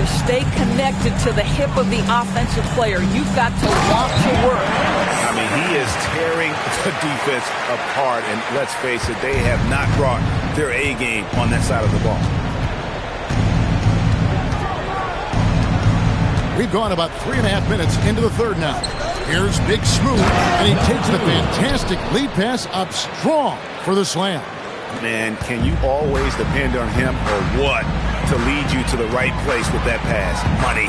stay connected to the hip of the offensive player. You've got to want to work. I mean, he is tearing the defense apart, and let's face it, they have not brought their A game on that side of the ball. We've gone about 3.5 minutes into the third now. Here's Big Smooth, and he takes the fantastic lead pass up strong for the slam. Man, can you always depend on him or what to lead you to the right place with that pass? Money.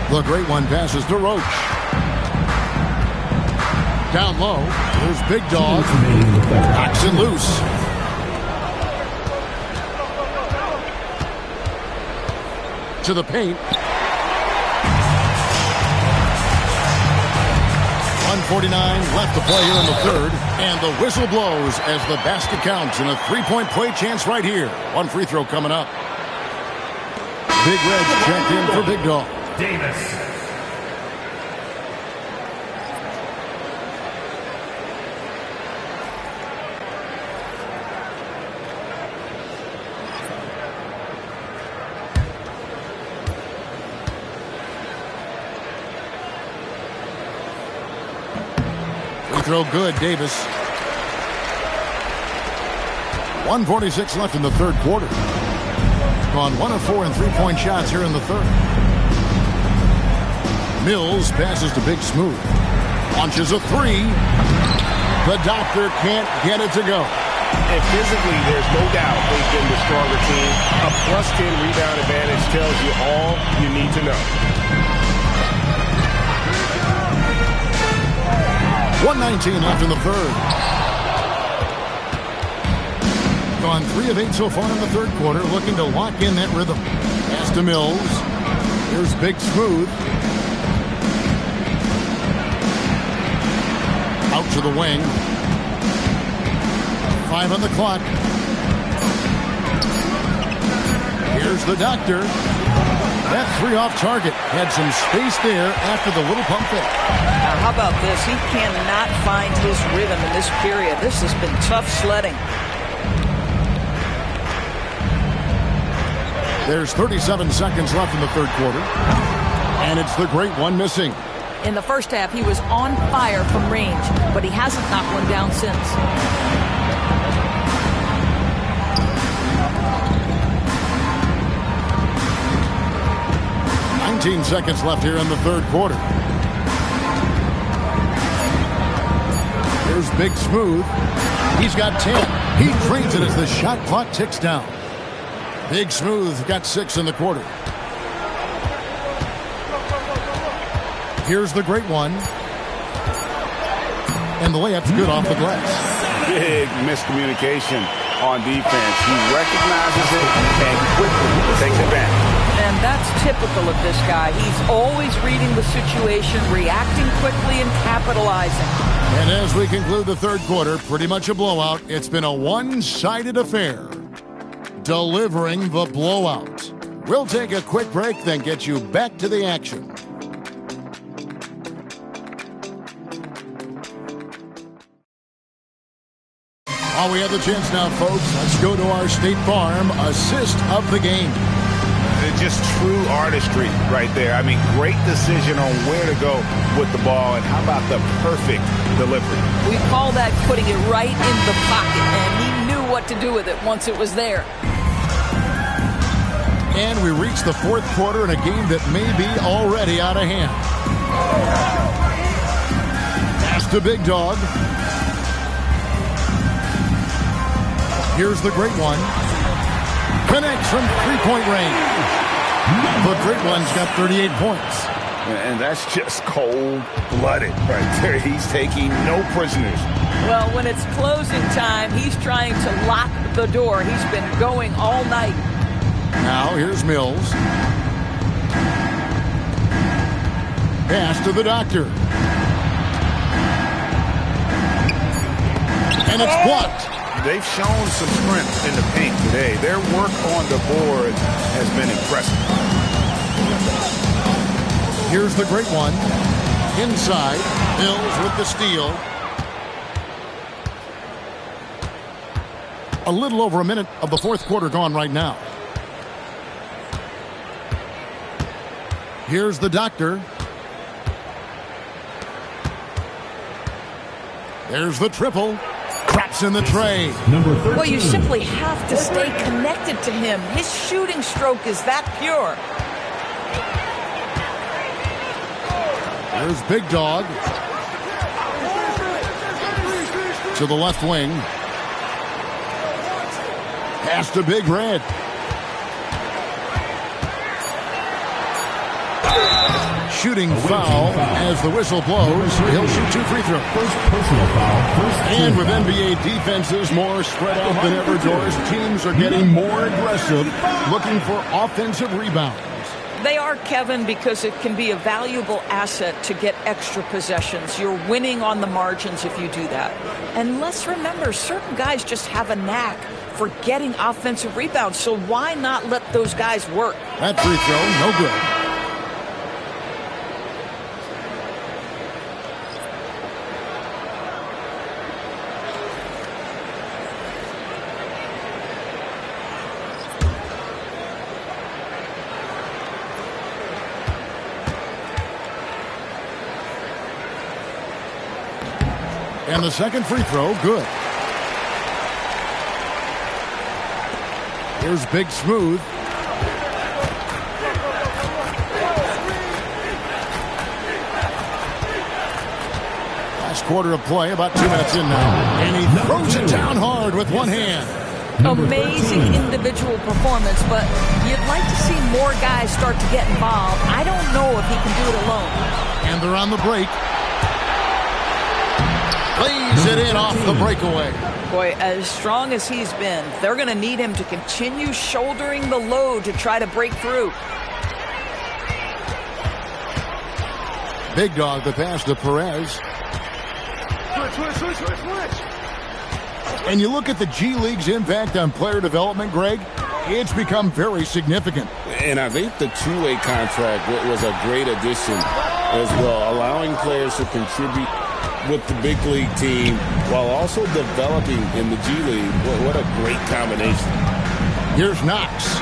The great one passes to Roach. Down low, there's Big Dog. Knocks it loose. To the paint. 1:49 left to play here in the third. And the whistle blows as the basket counts in a three-point play chance right here. One free throw coming up. Big Red checked in for Big Dog. Davis. Throw good, Davis. 1:46 left in the third quarter. Gone 1 of 4 in three-point shots here in the third. Mills passes to Big Smooth. Launches a three. The Doctor can't get it to go. And physically, there's no doubt they've been the stronger team. A +10 rebound advantage tells you all you need to know. 1:19 left in the third. Gone 3 of 8 so far in the third quarter, looking to lock in that rhythm. Pass to Mills. Here's Big Smooth. Out to the wing. 5 on the clock. Here's the Doctor. That three off target. Had some space there after the little pump fake. Now, how about this? He cannot find his rhythm in this period. This has been tough sledding. There's 37 seconds left in the third quarter. And it's the great one missing. In the first half, he was on fire from range, but he hasn't knocked one down since. Seconds left here in the third quarter. Here's Big Smooth. He's got 10. He trains it as the shot clock ticks down. Big Smooth got 6 in the quarter. Here's the great one. And the layup's good off the glass. Big miscommunication on defense. He recognizes it and quickly takes it back. And that's typical of this guy. He's always reading the situation, reacting quickly, and capitalizing. And as we conclude the third quarter, pretty much a blowout. It's been a one-sided affair. Delivering the blowout. We'll take a quick break, then get you back to the action. While we have the chance now, folks, let's go to our State Farm assist of the game. Just true artistry right there. I mean, great decision on where to go with the ball, and how about the perfect delivery? We call that putting it right in the pocket, and he knew what to do with it once it was there. And we reach the fourth quarter in a game that may be already out of hand. Pass to Big Dog. Here's the great one. Connects from three-point range. The great one's got 38 points. And that's just cold-blooded right there. He's taking no prisoners. Well, when it's closing time, he's trying to lock the door. He's been going all night. Now here's Mills. Pass to the Doctor. And it's blocked. They've shown some strength in the paint today. Their work on the board has been impressive. Here's the great one. Inside. Mills with the steal. A little over a minute of the fourth quarter gone right now. Here's the doctor. There's the triple. Drops in the tray. Number 13. Well, you simply have to stay connected to him. His shooting stroke is that pure. There's Big Dog. To the left wing. Pass to Big Red. Shooting foul as the whistle blows. He'll shoot 2 free throws. First personal foul. And with NBA defenses more spread out than ever, Doris, teams are getting more aggressive, looking for offensive rebounds. They are, Kevin, because it can be a valuable asset to get extra possessions. You're winning on the margins if you do that. And let's remember, certain guys just have a knack for getting offensive rebounds, so why not let those guys work? That free throw, no good. And the second free throw, good. Here's Big Smooth. Last quarter of play, about 2 minutes in now. And he throws it down hard with one hand. Amazing individual performance, but you'd like to see more guys start to get involved. I don't know if he can do it alone. And they're on the break. Lays it in off the breakaway. Boy, as strong as he's been, they're going to need him to continue shouldering the load to try to break through. Big Dog, the pass to Perez. Switch. And you look at the G League's impact on player development, Greg, it's become very significant. And I think the two-way contract was a great addition as well, allowing players to contribute with the big league team while also developing in the G League. What a great combination. Here's Knox.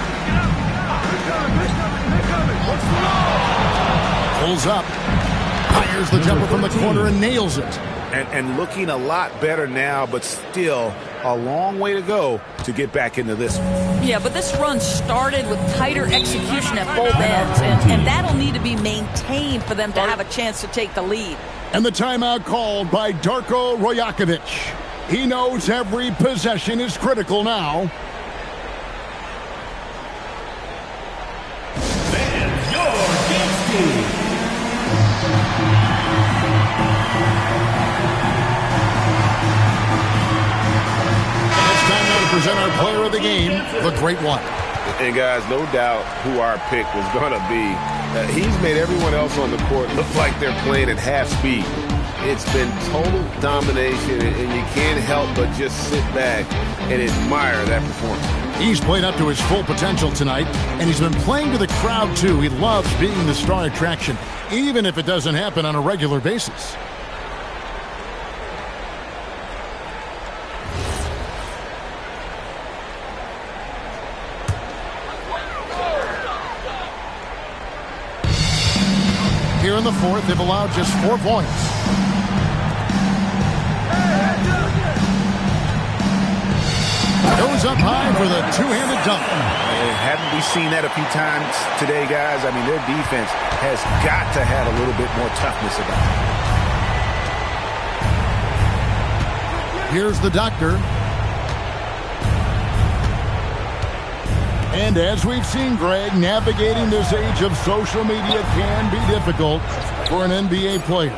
Pulls up. Fires the jumper from the corner and nails it. And looking a lot better now, but still a long way to go to get back into this one. Yeah, but this run started with tighter execution at both ends, and that'll need to be maintained for them to have a chance to take the lead. And the timeout called by Darko Rojakovic. He knows every possession is critical now. And your game team. Present our player of the game, the great one. And guys, no doubt who our pick was going to be. He's made everyone else on the court look like they're playing at half speed. It's been total domination, and you can't help but just sit back and admire that performance. He's played up to his full potential tonight, and he's been playing to the crowd too. He loves being the star attraction, even if it doesn't happen on a regular basis. Here in the fourth, they've allowed just 4 points. Goes up high for the two-handed dunk. Haven't we seen that a few times today, guys? I mean, their defense has got to have a little bit more toughness about it. Here's the doctor. And as we've seen, Greg, navigating this age of social media can be difficult for an NBA player.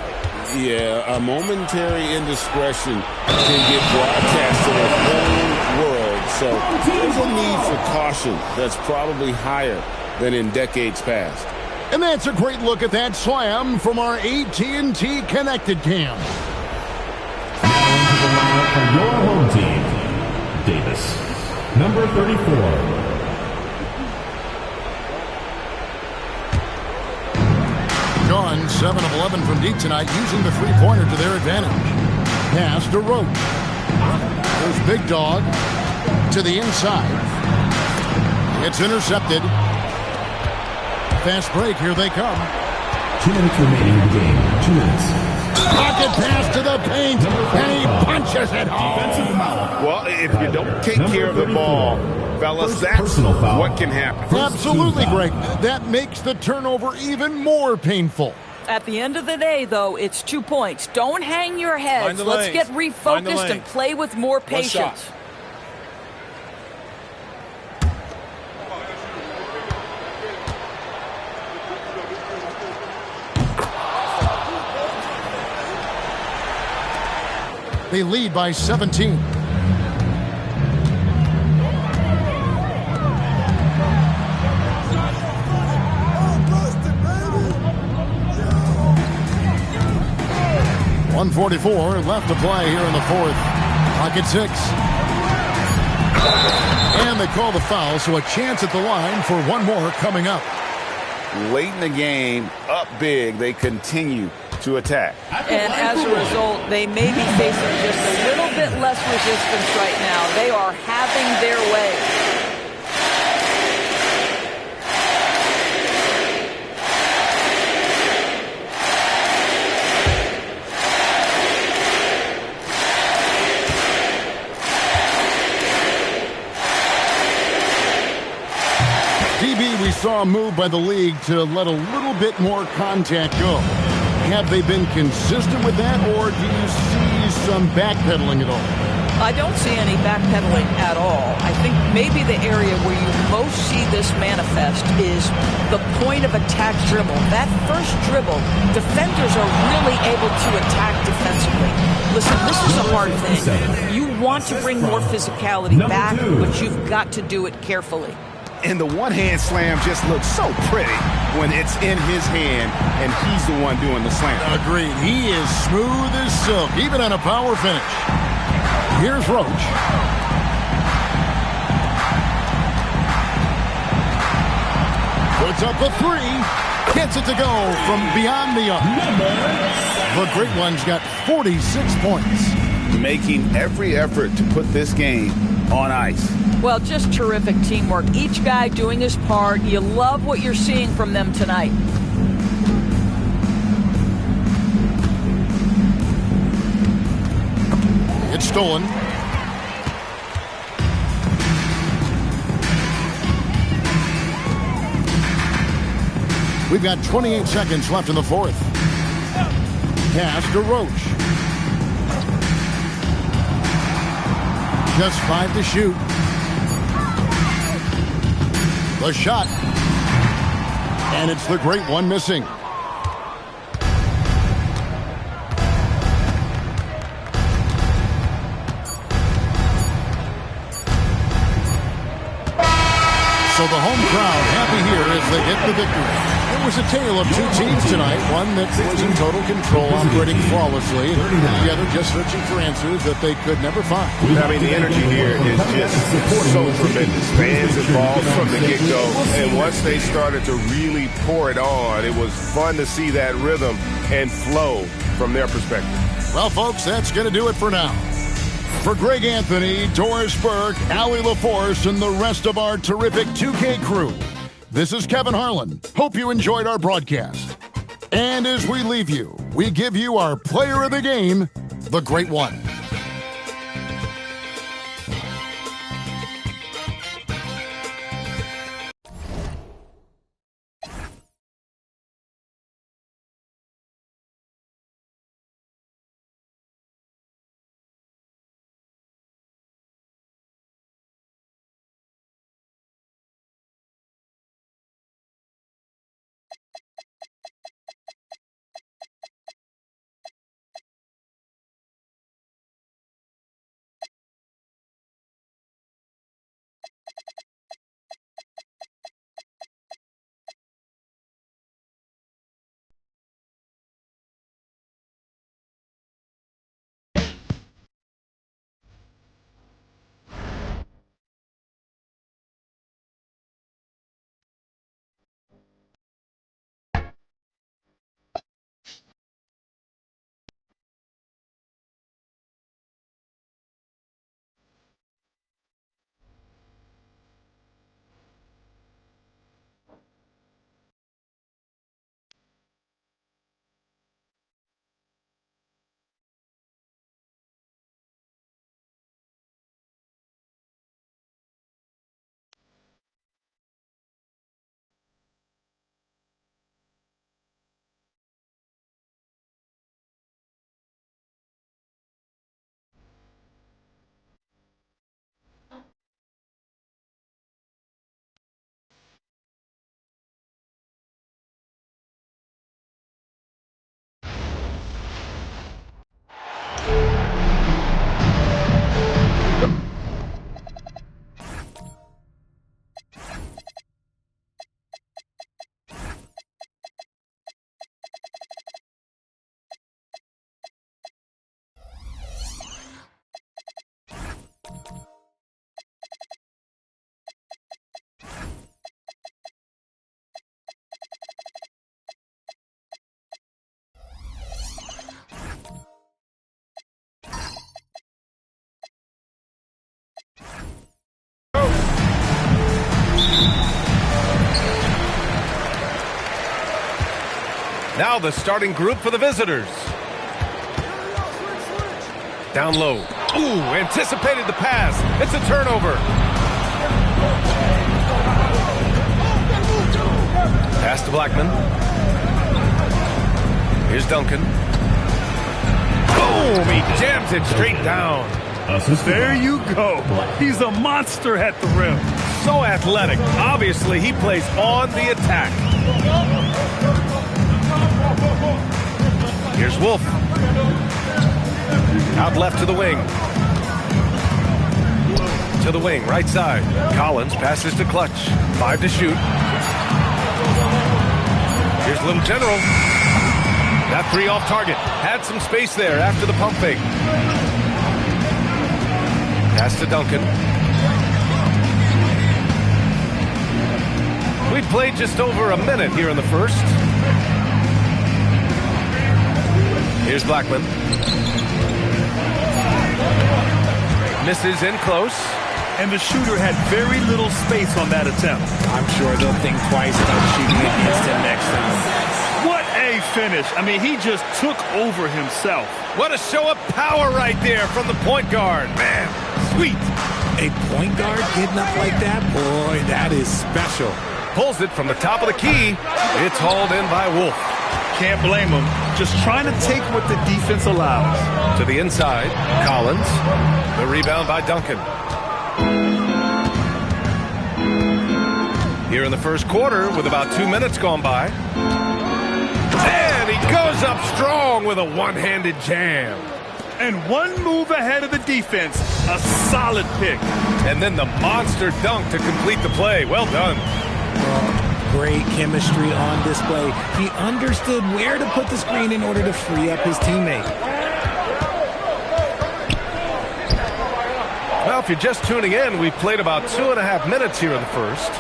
Yeah, a momentary indiscretion can get broadcast to the whole world. So there's a need for caution that's probably higher than in decades past. And that's a great look at that slam from our AT&T Connected Cam. Now into the lineup for your home team. Davis, number 34. Gone 7 of 11 from deep tonight, using the three-pointer to their advantage. Pass to Roach. There's Big Dog to the inside. It's intercepted. Fast break. Here they come. 2 minutes remaining in the game. 2 minutes. Pocket pass to the paint, and he punches it home. Well, if you don't take care of the ball, fellas, that's what can happen. Absolutely, Greg. That makes the turnover even more painful. At the end of the day, though, it's 2 points. Don't hang your heads. Let's get refocused and play with more patience. They lead by 17. .144 left to play here in the fourth. Pocket 6. And they call the foul, so a chance at the line for one more coming up. Late in the game, up big, they continue to attack. And as a result, they may be facing just a little bit less resistance right now. They are having their way. DB, we saw a move by the league to let a little bit more contact go. Have they been consistent with that, or do you see some backpedaling at all? I don't see any backpedaling at all. I think maybe the area where you most see this manifest is the point of attack dribble. That first dribble, defenders are really able to attack defensively. Listen, this is a hard thing. You want to bring more physicality back, but you've got to do it carefully. And the one-hand slam just looks so pretty when it's in his hand and he's the one doing the slam. Agreed. He is smooth as silk, even on a power finish. Here's Roach. Puts up a 3. Gets it to go from beyond the arc. The Great One's got 46 points. Making every effort to put this game on ice. Well, just terrific teamwork. Each guy doing his part. You love what you're seeing from them tonight. It's stolen. We've got 28 seconds left in the fourth. Pass to Roach. Just 5 to shoot. The shot. And it's the Great One missing. So the home crowd happy here as they get the victory. It was a tale of two teams tonight. One that was in total control, operating flawlessly, and the other just searching for answers that they could never find. I mean, the energy here is just so tremendous. Fans involved from the get-go, and once they started to really pour it on, it was fun to see that rhythm and flow from their perspective. Well, folks, that's going to do it for now. For Greg Anthony, Doris Burke, Allie LaForce, and the rest of our terrific 2K crew, this is Kevin Harlan. Hope you enjoyed our broadcast. And as we leave you, we give you our player of the game, the Great One. Now the starting group for the visitors. Down low. Ooh, anticipated the pass. It's a turnover. Pass to Blackman. Here's Duncan. Boom! He jams it straight down. There you go. He's a monster at the rim. So athletic. Obviously, he plays on the attack. Here's Wolf. Out left to the wing. To the wing, right side. Collins passes to Clutch. 5 to shoot. Here's Little General. That 3 off target. Had some space there after the pump fake. Pass to Duncan. We played just over a minute here in the first. Here's Blackman. Misses in close. And the shooter had very little space on that attempt. I'm sure they'll think twice about shooting against him next time. What a finish. I mean, he just took over himself. What a show of power right there from the point guard. Man, sweet. A point guard getting up like that? Boy, that is special. Pulls it from the top of the key. It's hauled in by Wolf. Can't blame him. Just trying to take what the defense allows. To the inside, Collins. The rebound by Duncan. Here in the first quarter with about 2 minutes gone by. And he goes up strong with a one-handed jam. And one move ahead of the defense. A solid pick. And then the monster dunk to complete the play. Well done. Great chemistry on display. He understood where to put the screen in order to free up his teammate. Well, if you're just tuning in, we've played about 2.5 minutes here in the first.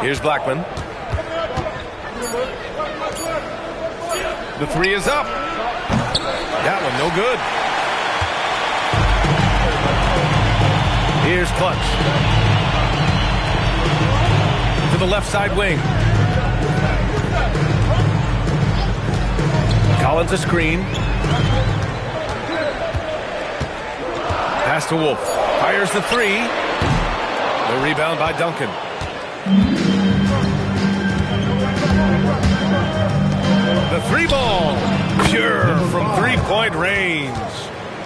Here's Blackman. The 3 is up. That one no good. Here's Clutch. To the left side wing. Collins a screen. Pass to Wolf. Fires the 3. The rebound by Duncan. The 3 ball. Pure from 3-point range.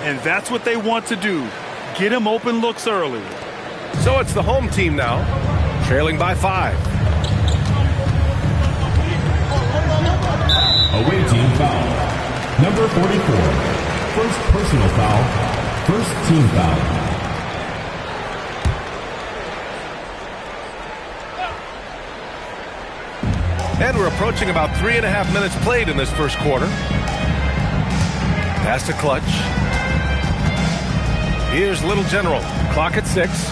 And that's what they want to do. Get him open looks early. So it's the home team now, trailing by 5. Away team foul. Number 44. First personal foul. First team foul. And we're approaching about 3.5 minutes played in this first quarter. Pass to Clutch. Here's Little General. Clock at 6.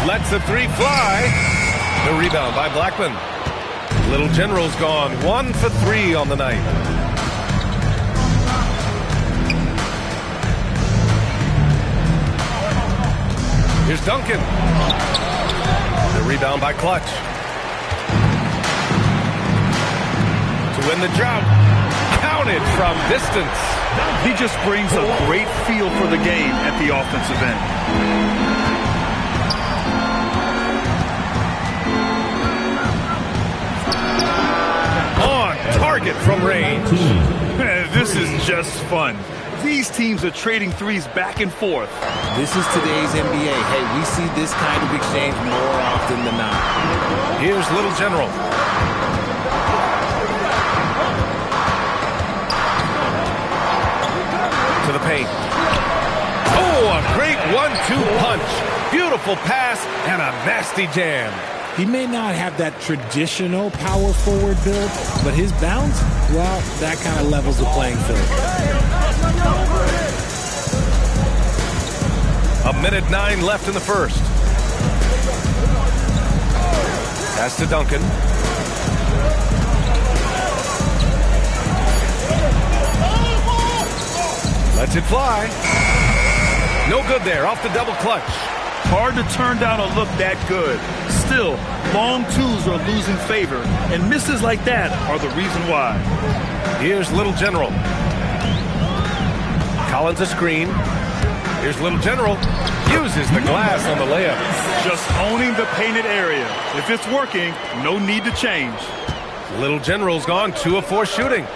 Lets the 3 fly. The rebound by Blackman. Little General's gone 1 for 3 on the night. Here's Duncan. The rebound by Clutch. To win the drought. Counted from distance. He just brings a great feel for the game at the offensive end. On target from range. This is just fun. These teams are trading threes back and forth. This is today's NBA. Hey, we see this kind of exchange more often than not. Here's Little General. To the paint. Oh, a great 1-2 punch. Beautiful pass and a nasty jam. He may not have that traditional power forward build, but his bounce, well, that kind of levels the playing field. A minute 9 left in the first. Pass to Duncan. Lets it fly. No good there, off the double clutch. Hard to turn down a look that good. Still, long twos are losing favor, and misses like that are the reason why. Here's Little General. Collins a screen. Here's Little General. Uses the glass on the layup. Just owning the painted area. If it's working, no need to change. Little General's gone 2 of 4 shooting.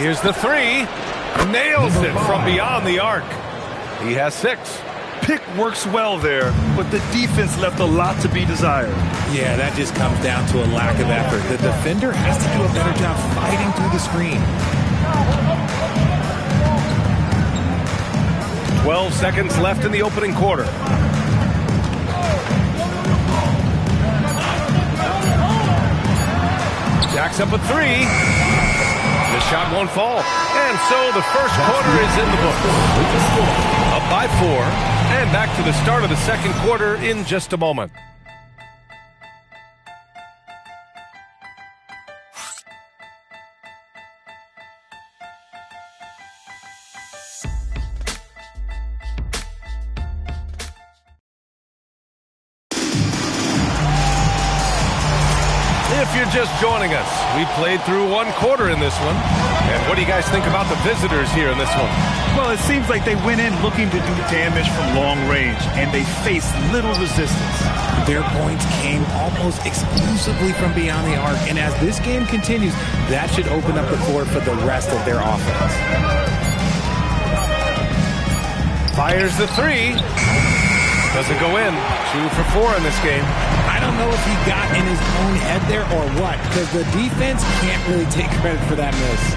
Here's the 3. Nails it from beyond the arc. He has 6. Pick works well there, but the defense left a lot to be desired. Yeah, that just comes down to a lack of effort. The defender has to do a better job fighting through the screen. 12 seconds left in the opening quarter. Jacks up a 3. The shot won't fall. And so the first quarter is in the books. Up by 4. And back to the start of the second quarter in just a moment. If you're just joining us, we played through 1 quarter in this one. And what do you guys think about the visitors here in this one? Well, it seems like they went in looking to do damage from long range, and they faced little resistance. Their points came almost exclusively from beyond the arc, and as this game continues, that should open up the floor for the rest of their offense. Fires the 3. Doesn't go in. 2 for 4 in this game. I don't know if he got in his own head there or what, because the defense can't really take credit for that miss.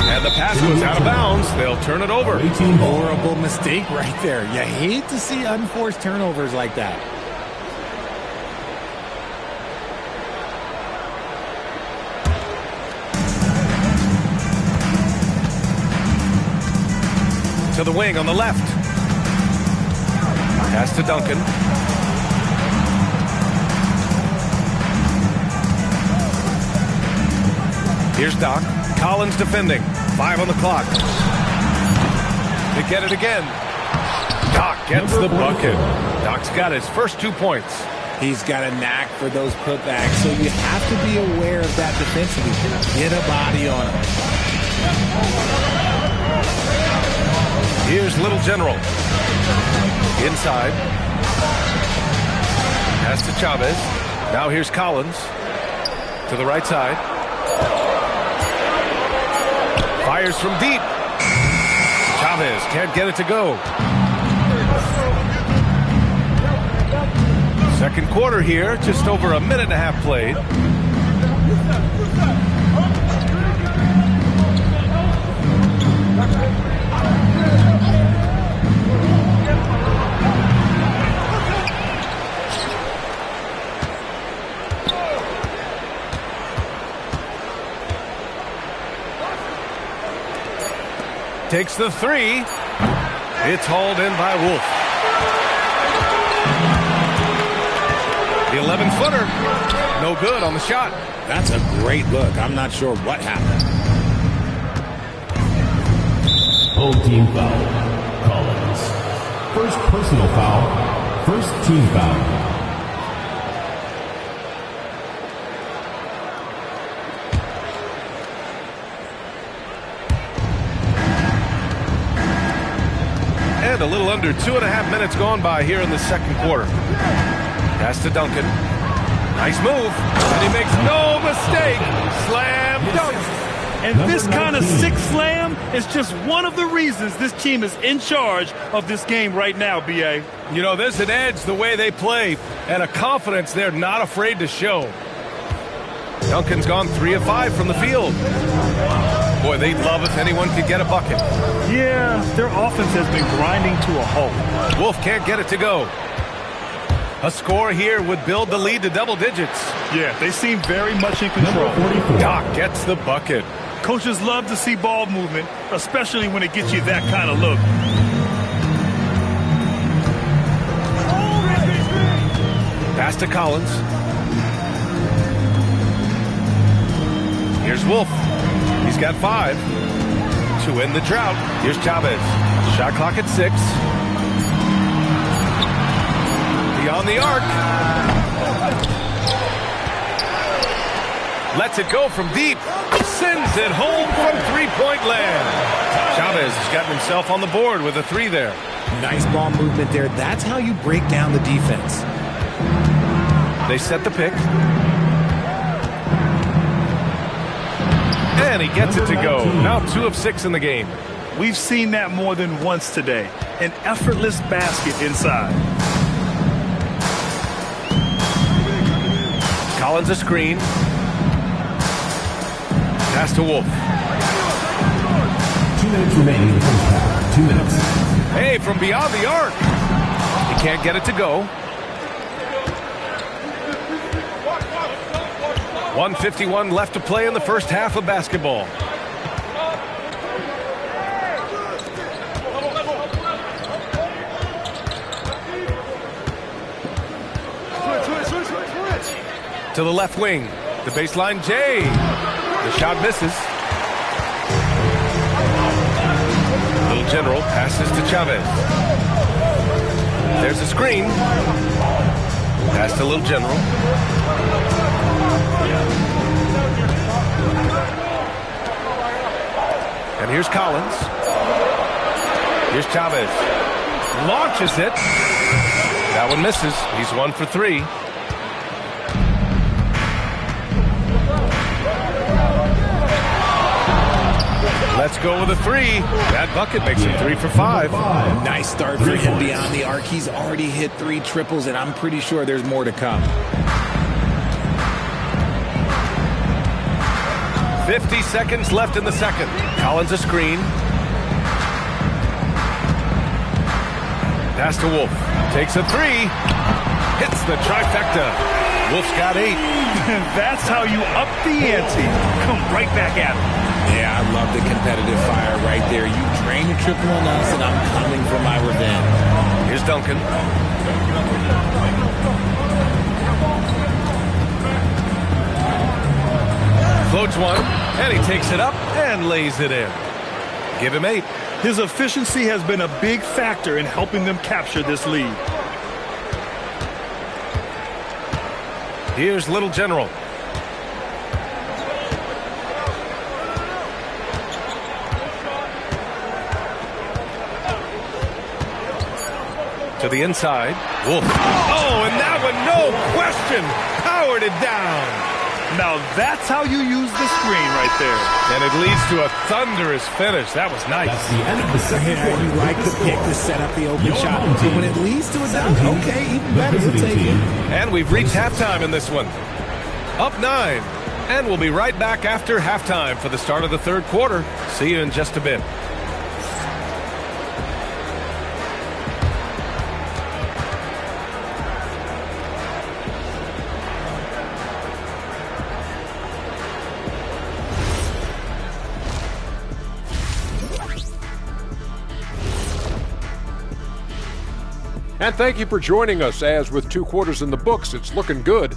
And the pass goes out of bounds. They'll turn it over. Horrible mistake right there. You hate to see unforced turnovers like that. To the wing on the left. Pass to Duncan. Here's Doc. Collins defending. 5 on the clock. They get it again. Doc gets the bucket. Doc's got his first 2 points. He's got a knack for those putbacks, so you have to be aware of that defensively. Get a body on him. Here's Little General. Inside. Pass to Chavez. Now here's Collins. To the right side. Fires from deep. Chavez can't get it to go. Second quarter here. Just over a minute and a half played. Takes the 3. It's hauled in by Wolf. The 11-footer. No good on the shot. That's a great look. I'm not sure what happened. Full team foul. Collins. First personal foul. First team foul. And a little under 2.5 minutes gone by here in the second quarter. Pass to Duncan. Nice move. And he makes no mistake. Slam dunk. And this kind of sick slam is just one of the reasons this team is in charge of this game right now, B.A. You know, there's an edge the way they play and a confidence they're not afraid to show. Duncan's gone 3 of 5 from the field. Boy, they'd love if anyone could get a bucket. Yeah, their offense has been grinding to a halt. Wolf can't get it to go. A score here would build the lead to double digits. Yeah, they seem very much in control. Doc gets the bucket. Coaches love to see ball movement, especially when it gets you that kind of look. Pass to Collins. Here's Wolf. He's got 5. to end the drought. Here's Chavez. Shot clock at 6. Beyond the arc. Lets it go from deep. Sends it home from three-point land. Chavez has gotten himself on the board with a 3 there. Nice ball movement there. That's how you break down the defense. They set the pick. And he gets it to go. Now 2 of 6 in the game. We've seen that more than once today. An effortless basket inside. Collins a screen. Pass to Wolf. 2 minutes remaining in the first half. 2 minutes. Hey, from beyond the arc. He can't get it to go. 1:51 left to play in the first half of basketball. To the left wing. The baseline J. The shot misses. Little General passes to Chavez. There's a screen. Pass to Little General. And here's Collins. Here's Chavez. Launches it. That one misses. He's 1 for 3. Let's go with a 3. That bucket makes him 3 for 5. Nice start for him beyond the arc. He's already hit 3 triples, and I'm pretty sure there's more to come. 50 seconds left in the second. Collins a screen. Pass to Wolf. Takes a 3. Hits the trifecta. Wolf's got 8. That's how you up the ante. Come right back at him. Yeah, I love the competitive fire right there. You drain a triple on us, and I'm coming for my revenge. Here's Duncan. Floats one, and he takes it up and lays it in. Give him 8. His efficiency has been a big factor in helping them capture this lead. Here's Little General. To the inside. Wolf. Oh, and that one, no question, powered it down. Now that's how you use the screen right there. And it leads to a thunderous finish. That was nice. That's the end of the second quarter. You like the pick to set up the open shot. But when it leads to a dunk, okay, even better, you'll take it. And we've reached halftime in this one. Up 9. And we'll be right back after halftime for the start of the third quarter. See you in just a bit. And thank you for joining us, as with 2 quarters in the books, it's looking good.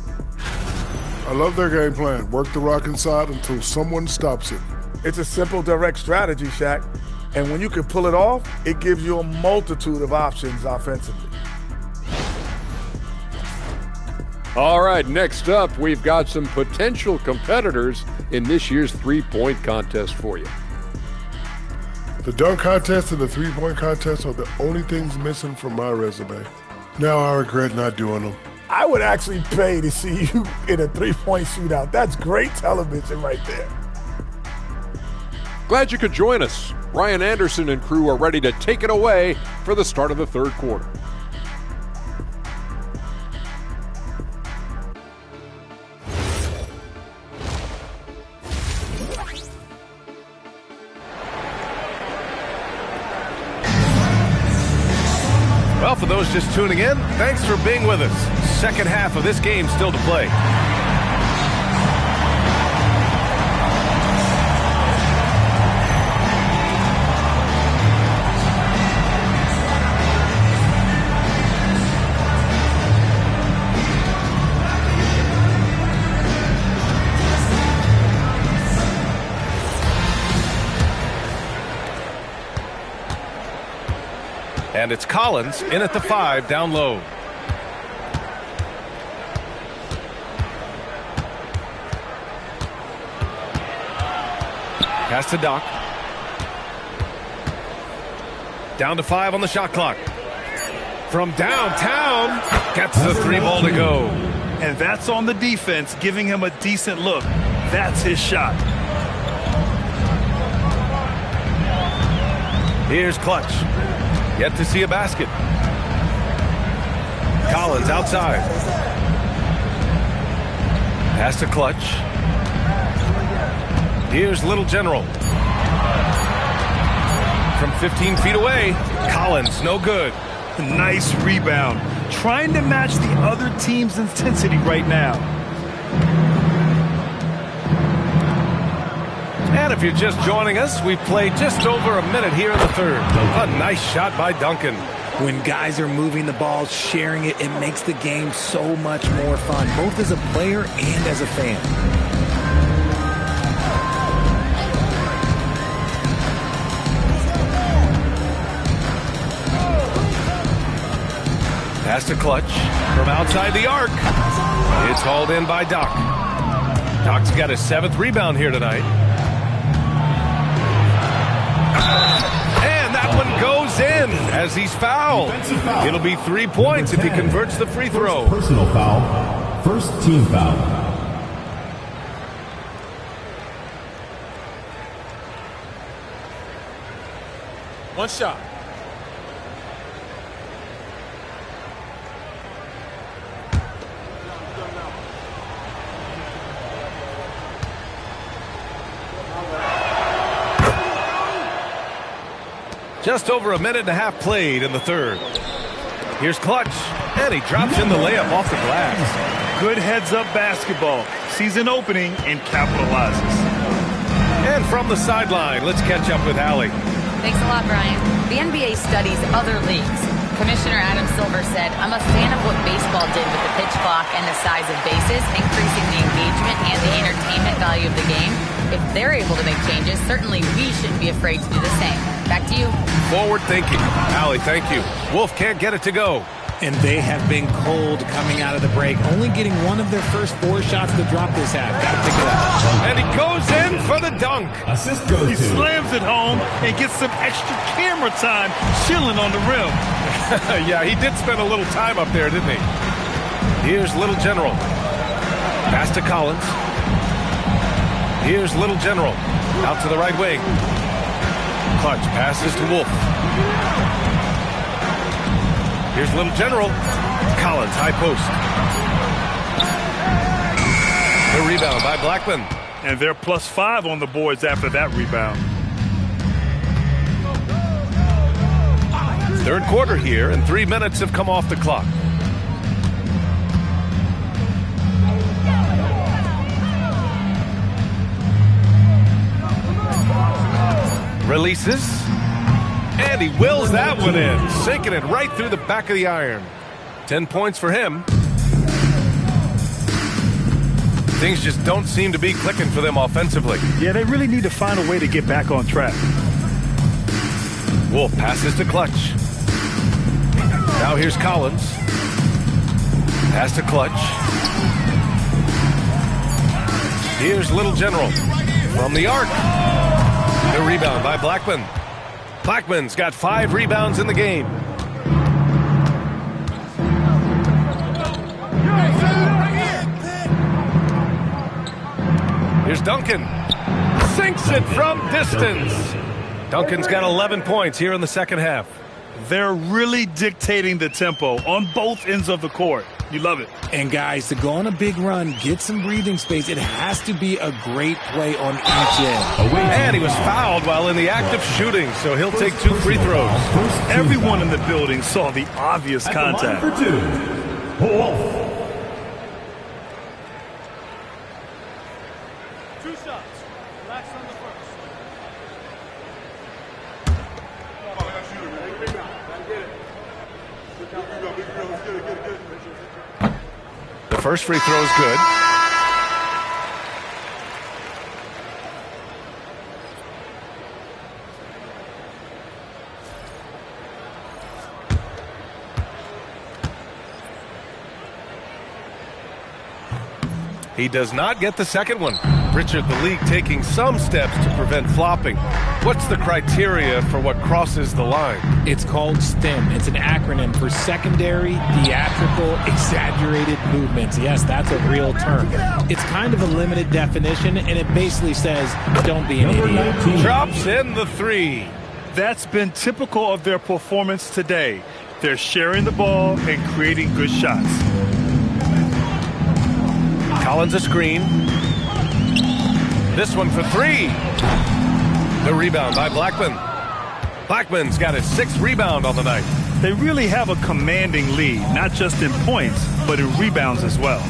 I love their game plan. Work the rock inside until someone stops it. It's a simple, direct strategy, Shaq. And when you can pull it off, it gives you a multitude of options offensively. All right, next up, we've got some potential competitors in this year's three-point contest for you. The dunk contest and the three-point contest are the only things missing from my resume. Now I regret not doing them. I would actually pay to see you in a three-point shootout. That's great television right there. Glad you could join us. Ryan Anderson and crew are ready to take it away for the start of the third quarter. Well, for those just tuning in, thanks for being with us. Second half of this game still to play. And it's Collins in at the 5, down low. Pass to Doc. Down to 5 on the shot clock. From downtown, gets the 3 ball to go. And that's on the defense, giving him a decent look. That's his shot. Here's Clutch. Yet to see a basket. Collins outside. Pass to Clutch. Here's Little General. From 15 feet away, Collins, no good. Nice rebound. Trying to match the other team's intensity right now. And if you're just joining us, we've played just over a minute here in the third. A nice shot by Duncan. When guys are moving the ball, sharing it, it makes the game so much more fun, both as a player and as a fan. Pass to Clutch from outside the arc. It's hauled in by Doc. Doc's got his 7th rebound here tonight. And that one goes in as he's fouled. It'll be 3 points if he converts the free throw. Personal foul. First team foul. One shot. Just over a minute and a half played in the third. Here's Clutch, and he drops in the layup off the glass. Good heads-up basketball. Sees an opening and capitalizes. And from the sideline, let's catch up with Allie. Thanks a lot, Brian. The NBA studies other leagues. Commissioner Adam Silver said, I'm a fan of what baseball did with the pitch clock and the size of bases, increasing the engagement and the entertainment value of the game. If they're able to make changes, certainly we shouldn't be afraid to do the same. Back to you. Forward thinking. Allie, thank you. Wolf can't get it to go. And they have been cold coming out of the break, only getting one of their first 4 shots to drop this half. Got to pick it up. And he goes in for the dunk. Assist goes He slams it home and gets some extra camera time chilling on the rim. Yeah, he did spend a little time up there, didn't he? Here's Little General. Pass to Collins. Here's Little General. Out to the right wing. Clutch passes to Wolf. Here's Little General. Collins, high post. The rebound by Blackman. And they're +5 on the boards after that rebound. Third quarter here, and 3 minutes have come off the clock. Releases. And he wills that one in, sinking it right through the back of the iron. 10 points for him. Things just don't seem to be clicking for them offensively. Yeah, they really need to find a way to get back on track. Wolf passes to Clutch. Now here's Collins. Pass to Clutch. Here's Little General from the arc. The rebound by Blackman. Blackman's got 5 rebounds in the game. Here's Duncan. Sinks it from distance. Duncan's got 11 points here in the second half. They're really dictating the tempo on both ends of the court. You love it. And guys, to go on a big run, get some breathing space, it has to be a great play on each end. And he was fouled while in the act of shooting, so he'll take 2 free throws. Everyone in the building saw the obvious contact. For 2. Wolf. 2 shots. Relax on the first. The first free throw is good. He does not get the second one. Richard, the league taking some steps to prevent flopping. What's the criteria for what crosses the line? It's called STEM. It's an acronym for secondary, theatrical, exaggerated movements. Yes, that's a real term. It's kind of a limited definition, and it basically says, don't be an idiot. Drops in the 3. That's been typical of their performance today. They're sharing the ball and creating good shots. Collins a screen. This one for 3. The rebound by Blackman. Blackman's got his 6th rebound on the night. They really have a commanding lead, not just in points, but in rebounds as well.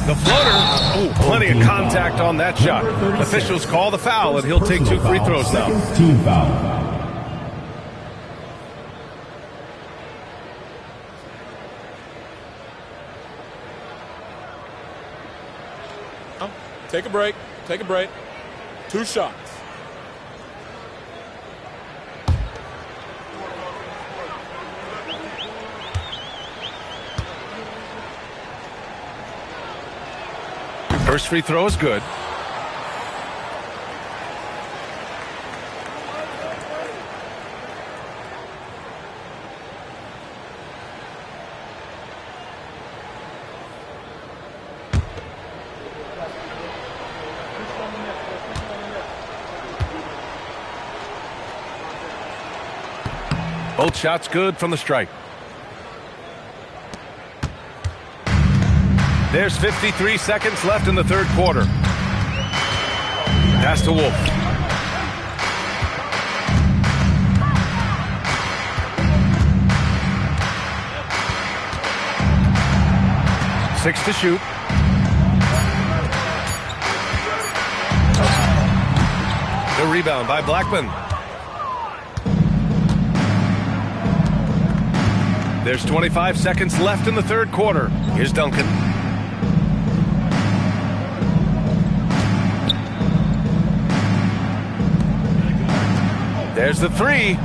The floater. Ooh, plenty of contact on that shot. Officials call the foul, and he'll take 2 free throws now. Team foul. Take a break. Take a break. 2 shots. First free throw is good. Both shots good from the stripe. There's 53 seconds left in the third quarter. Pass to Wolf. Six to shoot. The rebound by Blackman. There's 25 seconds left in the third quarter. Here's Duncan. There's the 3.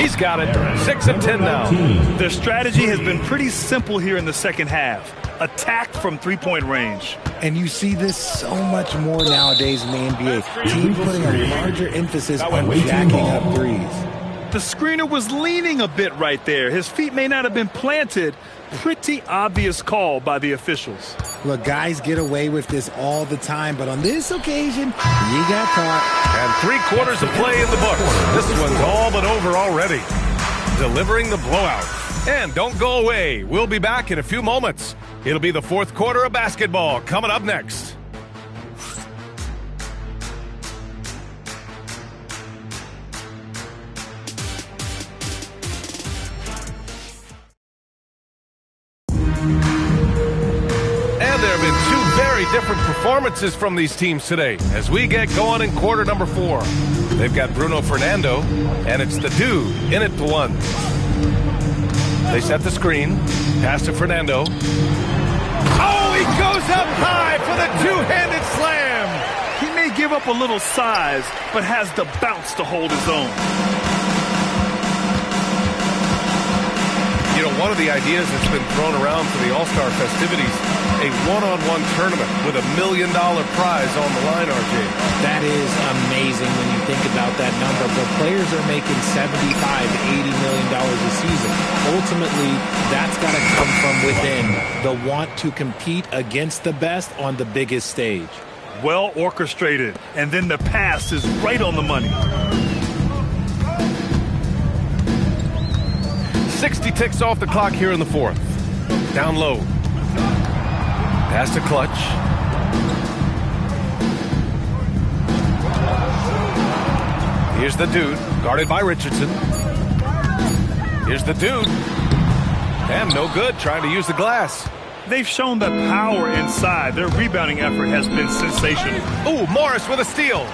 He's got it. 6 of 10 now. Their strategy has been pretty simple here in the second half. Attack from three-point range. And you see this so much more nowadays in the NBA. Teams putting a larger emphasis on jacking up threes. The screener was leaning a bit right there. His feet may not have been planted. Pretty obvious call by the officials. Look, guys get away with this all the time, but on this occasion, you got caught. And 3/4 of play in the books. This one's all but over already. Delivering the blowout. And don't go away. We'll be back in a few moments. It'll be the fourth quarter of basketball coming up next. Different performances from these teams today as we get going in quarter number 4. They've got Bruno Fernando, and it's the dude in it to 1. They set the screen. Pass to Fernando. Oh, he goes up high for the two-handed slam. He may give up a little size, but has the bounce to hold his own. You know, one of the ideas that's been thrown around for the All-Star festivities, a one-on-one tournament with $1 million prize on the line, RJ. That is amazing when you think about that number. But players are making $75 to $80 million a season. Ultimately, that's got to come from within. The want to compete against the best on the biggest stage. Well orchestrated, and then the pass is right on the money. 60 ticks off the clock here in the fourth. Down low. Pass to Clutch. Here's the dude, guarded by Richardson. Here's the dude. And no good, trying to use the glass. They've shown the power inside. Their rebounding effort has been sensational. Ooh, Morris with a steal.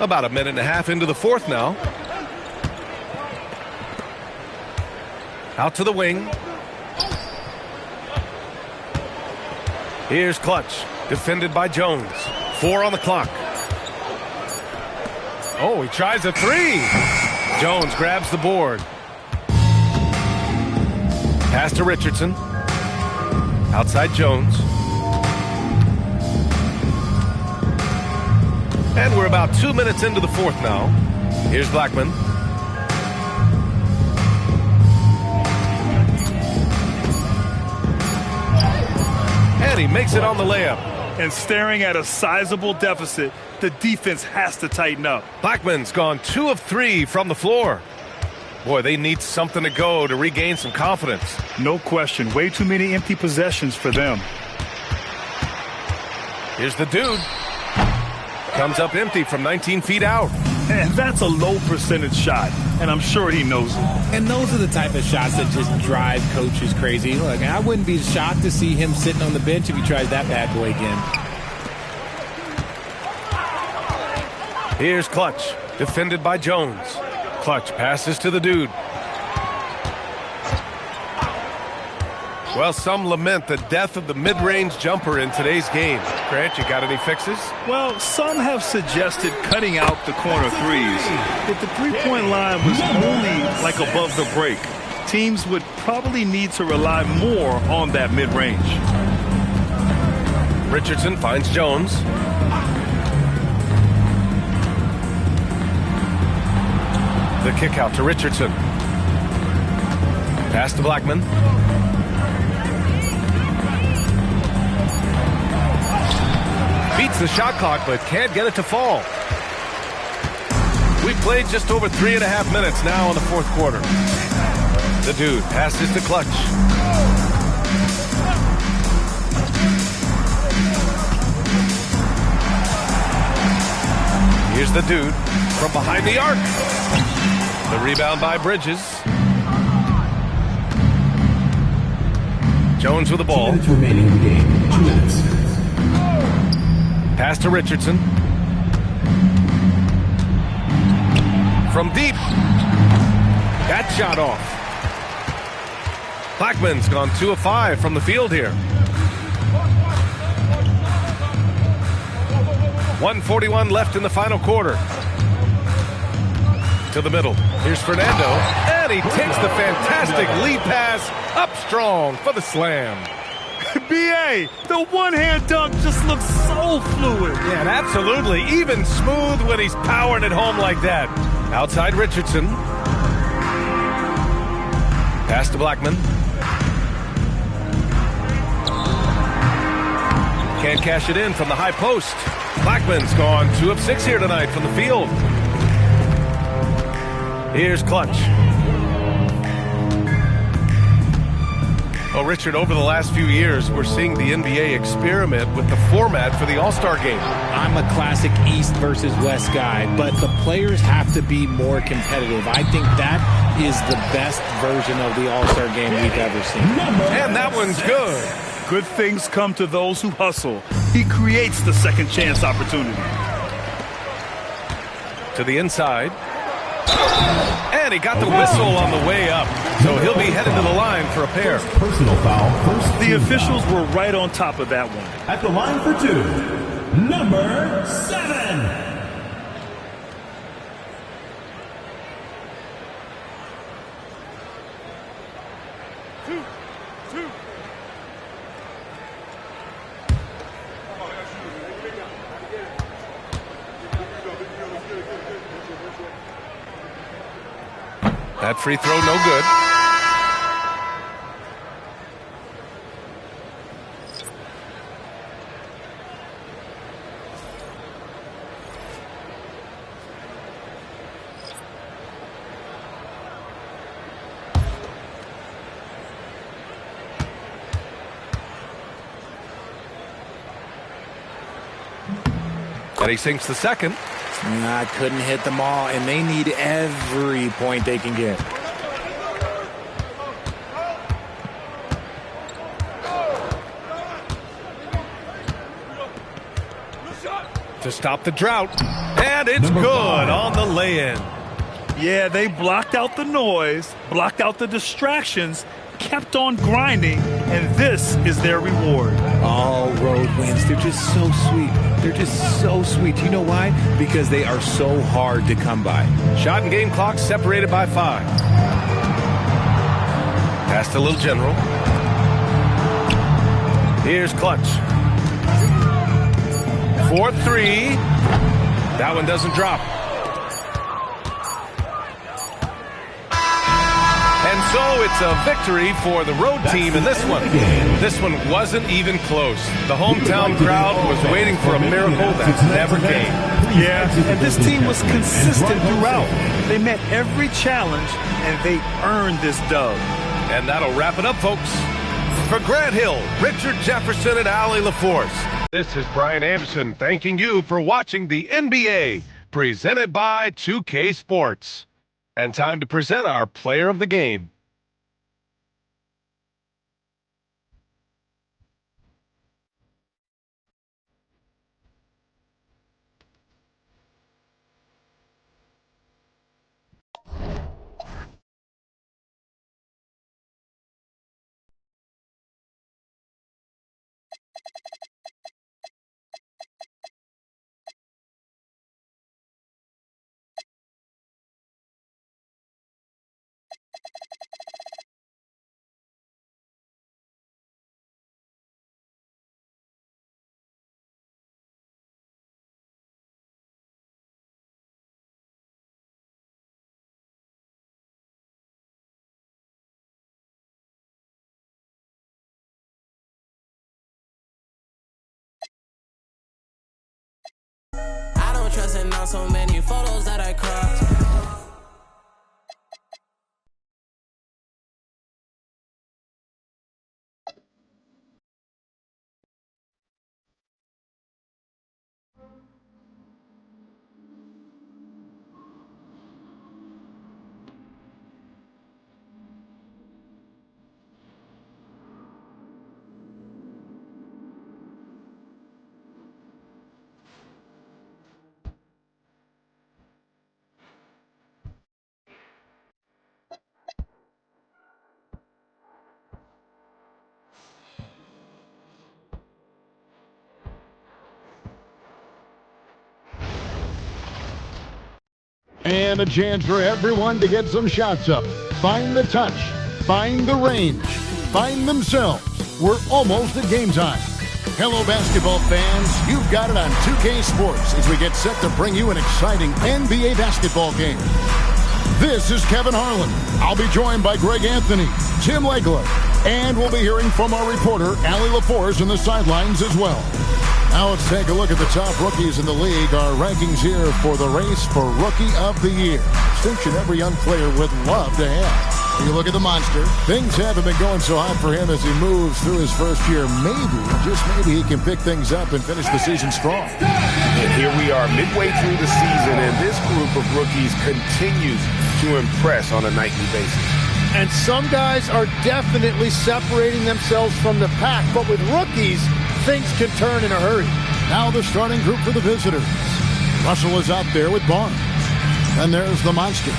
About a minute and a half into the fourth now. Out to the wing. Here's Clutch, defended by Jones. 4 on the clock. Oh, he tries a 3. Jones grabs the board. Pass to Richardson. Outside Jones. And we're about 2 minutes into the fourth now. Here's Blackman. And he makes it on the layup. And staring at a sizable deficit, the defense has to tighten up. Blackman's gone 2 of 3 from the floor. Boy, they need something to go to regain some confidence. No question. Way too many empty possessions for them. Here's the dude. Comes up empty from 19 feet out. And that's a low percentage shot, and I'm sure he knows it. And those are the type of shots that just drive coaches crazy. Look, I wouldn't be shocked to see him sitting on the bench if he tries that bad boy again. Here's Clutch, defended by Jones. Clutch passes to the dude. Well, some lament the death of the mid-range jumper in today's game. Grant, you got any fixes? Well, some have suggested cutting out the corner threes. If the three-point line was only like above the break, teams would probably need to rely more on that mid-range. Richardson finds Jones. The kick out to Richardson. Pass to Blackman. Beats the shot clock, but can't get it to fall. We've played just over 3.5 minutes now in the fourth quarter. The dude passes to Clutch. Here's the dude from behind the arc. The rebound by Bridges. Jones with the ball. 2 minutes remaining in the game. 2 minutes. Pass to Richardson. From deep. That shot off. Blackman's gone 2 of 5 from the field here. 1:41 left in the final quarter. To the middle. Here's Fernando. And he takes the fantastic lead pass up strong for the slam. B.A., the one-hand dunk just looks so fluid. Yeah, and absolutely. Even smooth when he's powering it home like that. Outside Richardson. Pass to Blackman. Can't cash it in from the high post. Blackman's gone 2 of 6 here tonight from the field. Here's Clutch. Well, Richard, over the last few years, we're seeing the NBA experiment with the format for the All-Star game. I'm a classic East versus West guy, but the players have to be more competitive. I think that is the best version of the All-Star game we've ever seen. And that one's good. Good things come to those who hustle. He creates the second chance opportunity. To the inside. And he got the whistle on the way up. So he'll be headed to the line for a pair. Personal foul. The officials were right on top of that one. At the line for 2, number 7. That free throw, no good. And he sinks the second. I couldn't hit them all, and they need every point they can get. To stop the drought. And it's good on the lay-in. Yeah, they blocked out the noise, blocked out the distractions, kept on grinding, and this is their reward. All road wins. They're just so sweet. They're just so sweet. You know why? Because they are so hard to come by. Shot and game clock separated by 5. Pass to Little General. Here's Clutch. 4-3. That one doesn't drop. And so it's a victory for the road team in this one. This one wasn't even close. The hometown crowd was waiting for a miracle that never came. Yeah, and this team was consistent throughout. They met every challenge, and they earned this dub. And that'll wrap it up, folks. For Grant Hill, Richard Jefferson, and Allie LaForce, this is Brian Anderson thanking you for watching the NBA, presented by 2K Sports. And time to present our player of the game. I don't trust it now, so many photos that I cropped. And a chance for everyone to get some shots up. Find the touch. Find the range. Find themselves. We're almost at game time. Hello, basketball fans. You've got it on 2K Sports as we get set to bring you an exciting NBA basketball game. This is Kevin Harlan. I'll be joined by Greg Anthony, Tim Legler, and we'll be hearing from our reporter, Allie LaForce, in the sidelines as well. Now let's take a look at the top rookies in the league. Our rankings here for the race for Rookie of the Year. Distinction every young player would love to have. When you look at the monster, things haven't been going so hot for him as he moves through his first year. Maybe, just maybe, he can pick things up and finish the season strong. And here we are midway through the season, and this group of rookies continues to impress on a nightly basis. And some guys are definitely separating themselves from the pack, but with rookies, things can turn in a hurry. Now the starting group for the visitors. Russell is out there with Barnes. And there's the monster.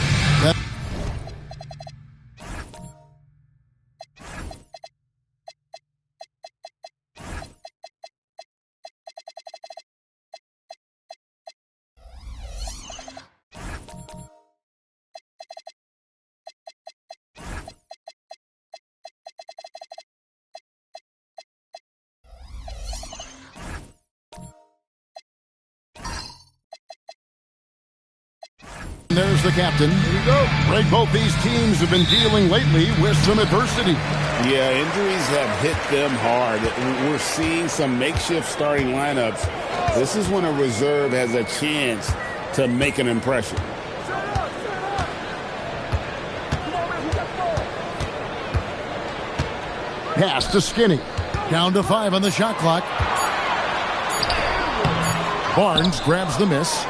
There's the captain. Here we go. Greg, both these teams have been dealing lately with some adversity. Yeah, injuries have hit them hard. We're seeing some makeshift starting lineups. This is when a reserve has a chance to make an impression. Pass to Skinny. Down to 5 on the shot clock. Barnes grabs the miss.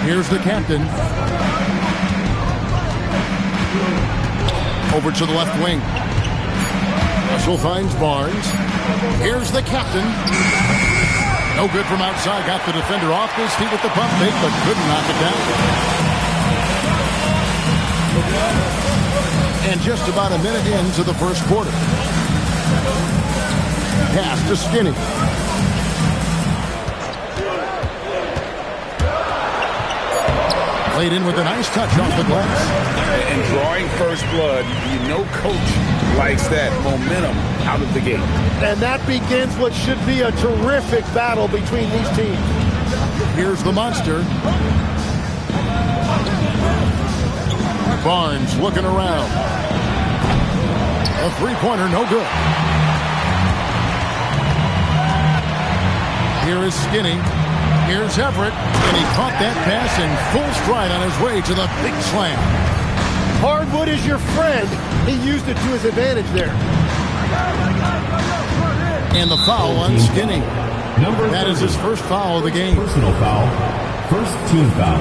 Here's the captain. Over to the left wing. Russell finds Barnes. Here's the captain. No good from outside. Got the defender off his feet with the pump fake, but couldn't knock it down. And just about a minute into the first quarter. Pass to Skinny. Played in with a nice touch off the glass. And drawing first blood, you know coach likes that momentum out of the gate. And that begins what should be a terrific battle between these teams. Here's the monster. Barnes looking around. A three-pointer, no good. Here is Skinny. Here's Everett, and he caught that pass in full stride on his way to the big slam. Hardwood is your friend. He used it to his advantage there. And the foul on Skinny. That is his first foul of the game. Personal foul. First team foul.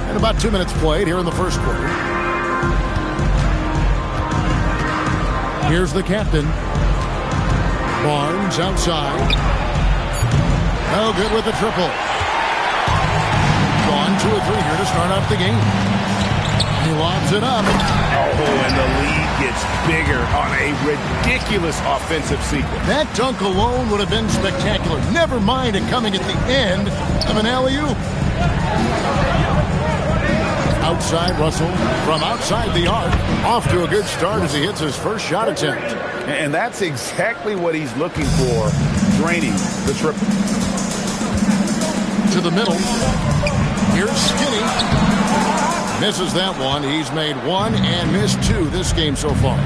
And about 2 minutes played here in the first quarter. Here's the captain. Barnes outside. No good with the triple. Gone 2 or 3 here to start out the game. He lobs it up. Oh, and the lead gets bigger on a ridiculous offensive sequence. That dunk alone would have been spectacular. Never mind it coming at the end of an alley-oop. Outside Russell from outside the arc. Off to a good start as he hits his first shot attempt. And that's exactly what he's looking for, draining the triple. To the middle. Here's Skinny. Misses that one. He's made 1 and missed 2 this game so far.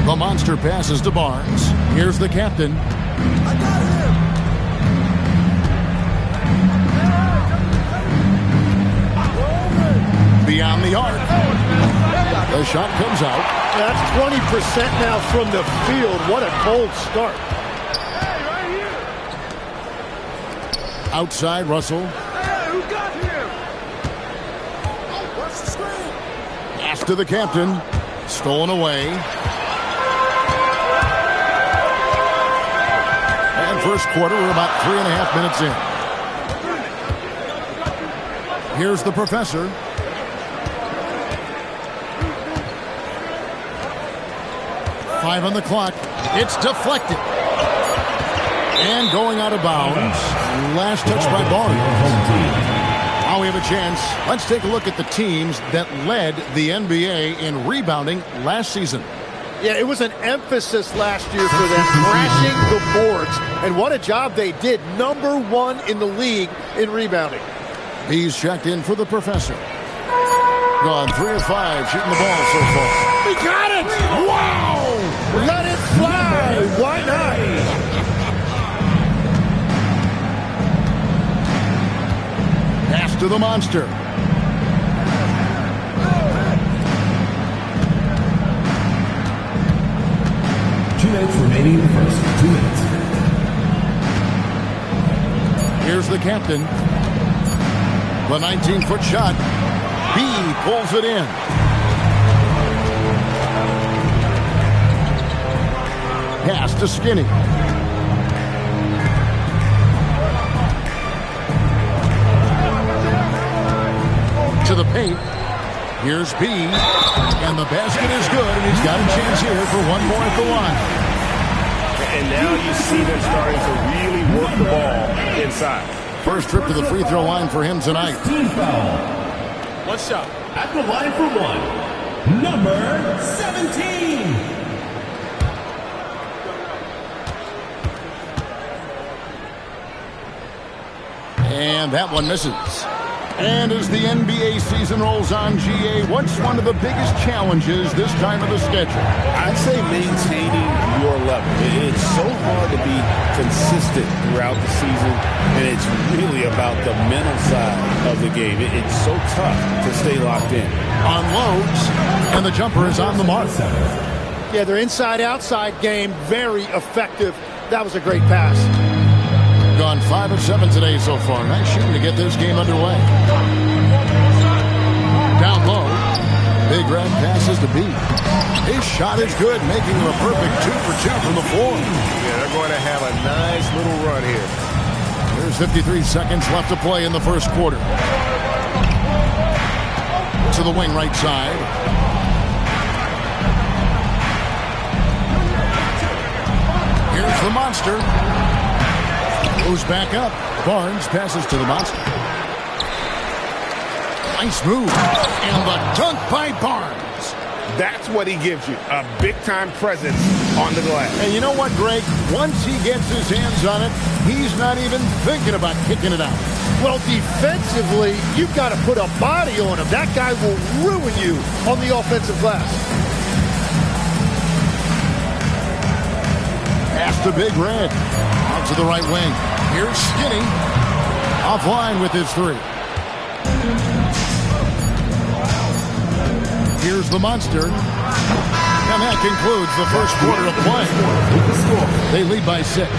The monster passes to Barnes. Here's the captain. I got him. Beyond the arc. The shot comes out. That's 20% now from the field. What a cold start. Outside Russell. Hey, who got him? What's the screen? Pass to the captain. Stolen away. And first quarter, we're about 3.5 minutes in. Here's the professor. Five on the clock. It's deflected. And going out of bounds. Last touch by Barnes. Now we have a chance. Let's take a look at the teams that led the NBA in rebounding last season. Yeah, it was an emphasis last year for them, crashing the boards. And what a job they did. Number 1 in the league in rebounding. He's checked in for the professor. Gone 3 of 5 shooting the ball so far. He got it! Wow! Let it fly! Why not? Pass to the monster. Two minutes remaining in the first. 2 minutes. Here's the captain. The 19-foot shot. B pulls it in. Pass to Skinny. To the paint. Here's B. And the basket is good, and he's got a chance here for one more at the line. And now you see them starting to really work the ball inside. First trip to the free throw line for him tonight. Team foul. One shot. At the line for 1. Number 17. And that one misses. And as the NBA season rolls on, GA, what's one of the biggest challenges this time of the schedule? I'd say maintaining your level. It's so hard to be consistent throughout the season, and it's really about the mental side of the game. It's so tough to stay locked in. Unloads, and the jumper is on the mark. Yeah, their inside-outside game, very effective. That was a great pass. Gone 5 of 7 today so far. Nice shooting to get this game underway. Down low. Big Red passes to B. His shot is good, making him a perfect 2 for 2 from the floor. Yeah, they're going to have a nice little run here. There's 53 seconds left to play in the first quarter. To the wing right side. Here's the monster. Goes back up. Barnes passes to the monster. Nice move. And the dunk by Barnes. That's what he gives you, a big-time presence on the glass. And you know what, Greg? Once he gets his hands on it, he's not even thinking about kicking it out. Well, defensively, you've got to put a body on him. That guy will ruin you on the offensive glass. Pass to Big Red. Out to the right wing. Here's Skinny. Offline with his 3. Here's the monster. And that concludes the first quarter of play. They lead by 6.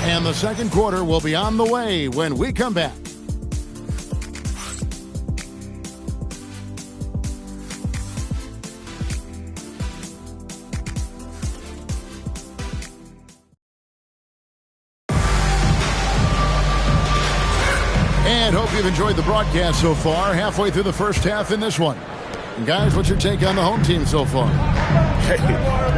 And the second quarter will be on the way when we come back. And hope you've enjoyed the broadcast so far. Halfway through the first half in this one. And guys, what's your take on the home team so far? Hey,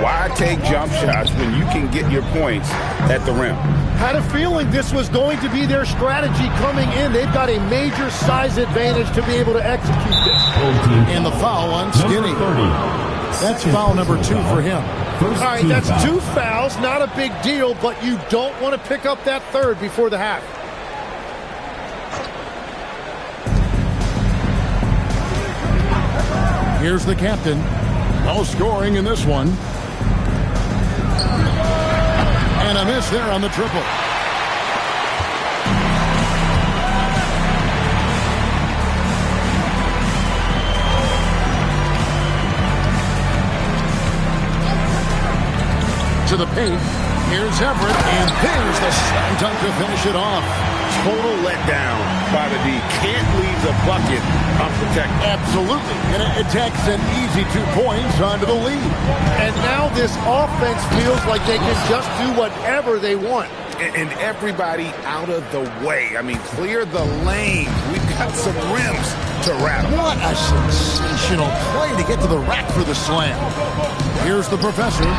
why take jump shots when you can get your points at the rim? Had a feeling this was going to be their strategy coming in. They've got a major size advantage to be able to execute this. And the foul on Skinny. That's foul number 2 for him. All right, that's 2 fouls. Not a big deal, but you don't want to pick up that third before the half. Here's the captain. No scoring in this one. And a miss there on the triple. To the paint. Here's Everett. And there's the slam dunk to finish it off. Total letdown by the D. Can't leave the bucket unprotected. Absolutely. And it takes an easy 2 points onto the lead. And now this offense feels like they can just do whatever they want. And everybody out of the way. I mean, clear the lane. We've got some rims to rattle. What a sensational play to get to the rack for the slam. Here's the professor.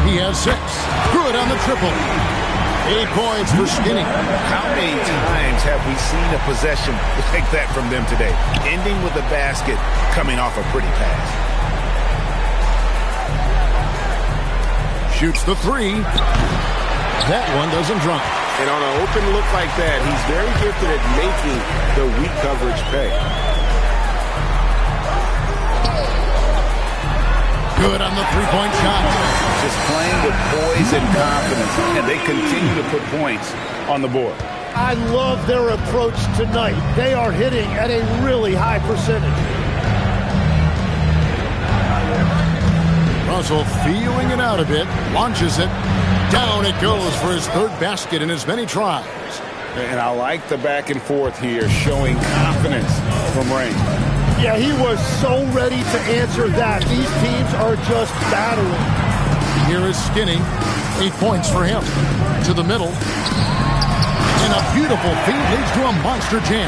He has 6. Good on the triple. 8 points for Skinny. How many times have we seen a possession like that from them today? Ending with a basket, coming off a pretty pass. Shoots the 3. That one doesn't drop. And on an open look like that, he's very gifted at making the weak coverage pay. Good on the 3-point shot. Just playing with poise and confidence, and they continue to put points on the board. I love their approach tonight. They are hitting at a really high percentage. Russell feeling it out a bit, launches it. Down it goes for his 3rd basket in as many tries. And I like the back and forth here, showing confidence from Rain. Yeah, he was so ready to answer that. These teams are just battling. Here is Skinny. 8 points for him. To the middle. And a beautiful feed leads to a monster jam.